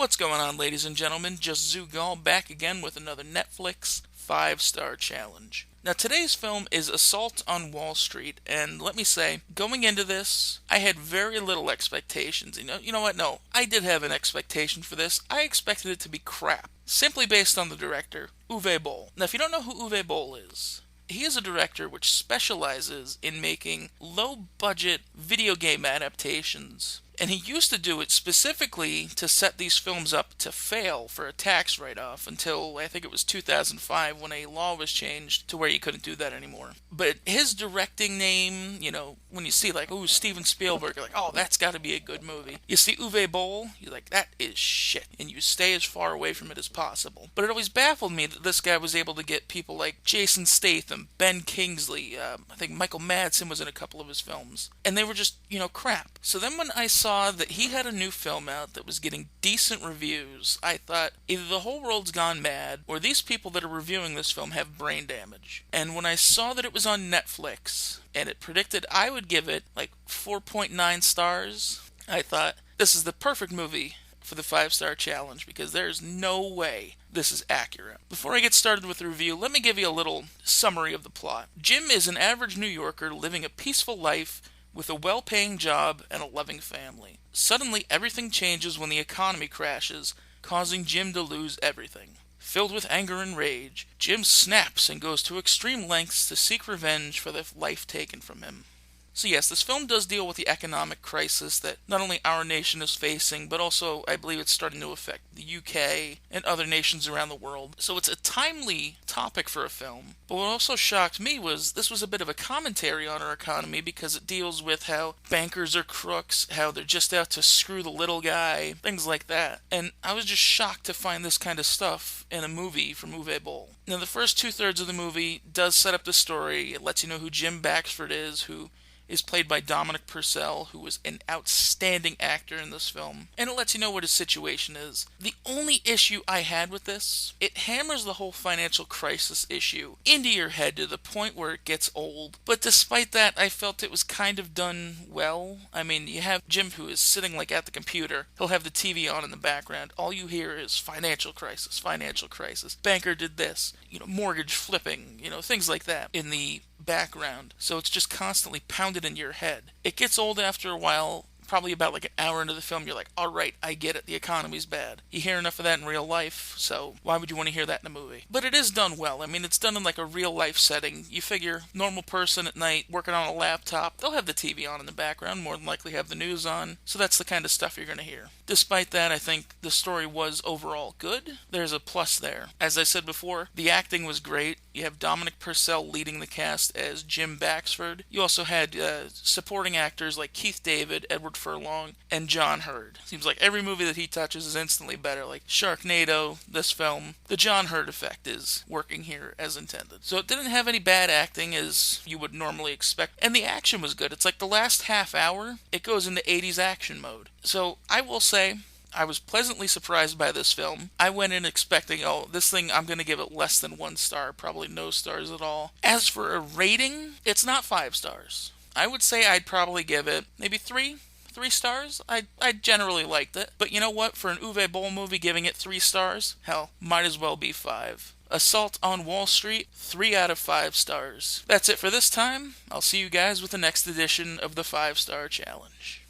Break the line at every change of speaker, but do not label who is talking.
What's going on, ladies and gentlemen? Just Zugal back again with another Netflix 5-star challenge. Now, today's film is Assault on Wall Street, and let me say, going into this, I had very little expectations. You know what? No, I did have an expectation for this. I expected it to be crap, simply based on the director, Uwe Boll. Now, if you don't know who Uwe Boll is, he is a director which specializes in making low-budget video game adaptations. And he used to do it specifically to set these films up to fail for a tax write-off until I think it was 2005 when a law was changed to where you couldn't do that anymore. But his directing name, when you see ooh, Steven Spielberg, you're like, oh, that's got to be a good movie. You see Uwe Boll, you're like, that is shit. And you stay as far away from it as possible. But it always baffled me that this guy was able to get people like Jason Statham, Ben Kingsley, I think Michael Madsen was in a couple of his films. And they were just, crap. So then when I saw that he had a new film out that was getting decent reviews, I thought either the whole world's gone mad or these people that are reviewing this film have brain damage. And when I saw that it was on Netflix and it predicted I would give it 4.9 stars, I thought this is the perfect movie for the 5-star challenge because there's no way this is accurate. Before I get started with the review, let me give you a little summary of the plot. Jim is an average New Yorker living a peaceful life with a well-paying job and a loving family. Suddenly, everything changes when the economy crashes, causing Jim to lose everything. Filled with anger and rage, Jim snaps and goes to extreme lengths to seek revenge for the life taken from him. So yes, this film does deal with the economic crisis that not only our nation is facing, but also I believe it's starting to affect the UK and other nations around the world. So it's a timely topic for a film. But what also shocked me was this was a bit of a commentary on our economy because it deals with how bankers are crooks, how they're just out to screw the little guy, things like that. And I was just shocked to find this kind of stuff in a movie from Uwe Boll. Now the first 2/3 of the movie does set up the story. It lets you know who Jim Baxford is played by Dominic Purcell, who was an outstanding actor in this film, and it lets you know what his situation is. The only issue I had with this, it hammers the whole financial crisis issue into your head to the point where it gets old, but despite that, I felt it was kind of done well. I mean, you have Jim who is sitting at the computer, he'll have the TV on in the background, all you hear is financial crisis, banker did this, mortgage flipping, things like that in the background, so it's just constantly pounded in your head. It gets old after a while. Probably about an hour into the film, you're like, alright, I get it, the economy's bad. You hear enough of that in real life, so why would you want to hear that in a movie? But it is done well. I mean, it's done in a real life setting. You figure, normal person at night, working on a laptop, they'll have the TV on in the background, more than likely have the news on, so that's the kind of stuff you're going to hear. Despite that, I think the story was overall good. There's a plus there. As I said before, the acting was great. You have Dominic Purcell leading the cast as Jim Baxford. You also had supporting actors like Keith David, Edward Furlong, and John Hurd. Seems like every movie that he touches is instantly better, like Sharknado, this film. The John Hurd effect is working here as intended. So it didn't have any bad acting as you would normally expect, and the action was good. It's like the last half hour, it goes into 80s action mode. So I will say, I was pleasantly surprised by this film. I went in expecting, this thing, I'm going to give it less than 1 star, probably no stars at all. As for a rating, it's not 5 stars. I would say I'd probably give it maybe 3 stars. I generally liked it. But you know what? For an Uwe Boll movie, giving it 3 stars, hell, might as well be 5. Assault on Wall Street, 3 out of 5 stars. That's it for this time. I'll see you guys with the next edition of the 5-star challenge.